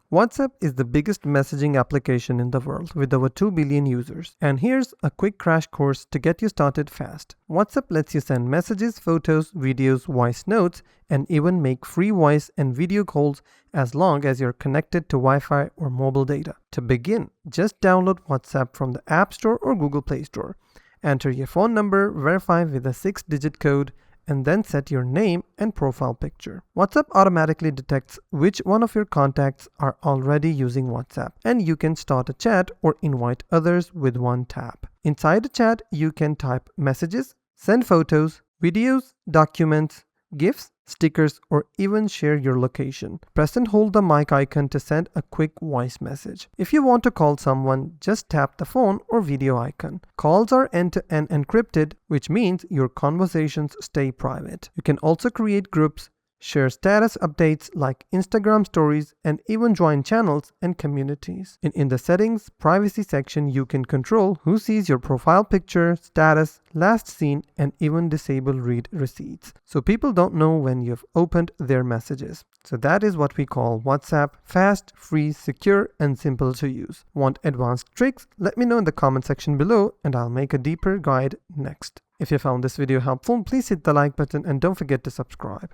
WhatsApp is the biggest messaging application in the world with over 2 billion users. And here's a quick crash course to get you started fast. WhatsApp lets you send messages, photos, videos, voice notes, and even make free voice and video calls as long as you're connected to Wi-Fi or mobile data. To begin, just download WhatsApp from the App Store or Google Play Store. Enter your phone number, verify with a 6-digit code, and then set your name and profile picture. WhatsApp automatically detects which one of your contacts are already using WhatsApp, and you can start a chat or invite others with one tap. Inside the chat, you can type messages, send photos, videos, documents, GIFs, stickers, or even share your location. Press and hold the mic icon to send a quick voice message. If you want to call someone, just tap the phone or video icon. Calls are end-to-end encrypted, which means your conversations stay private. You can also create groups, share status updates like Instagram stories, and even join channels and communities. In the settings privacy section, you can control who sees your profile picture, status, last seen, and even disable read receipts, so people don't know when you've opened their messages. So that is what we call WhatsApp: fast, free, secure, and simple to use. Want advanced tricks? Let me know in the comment section below and I'll make a deeper guide next. If you found this video helpful, please hit the like button and don't forget to subscribe.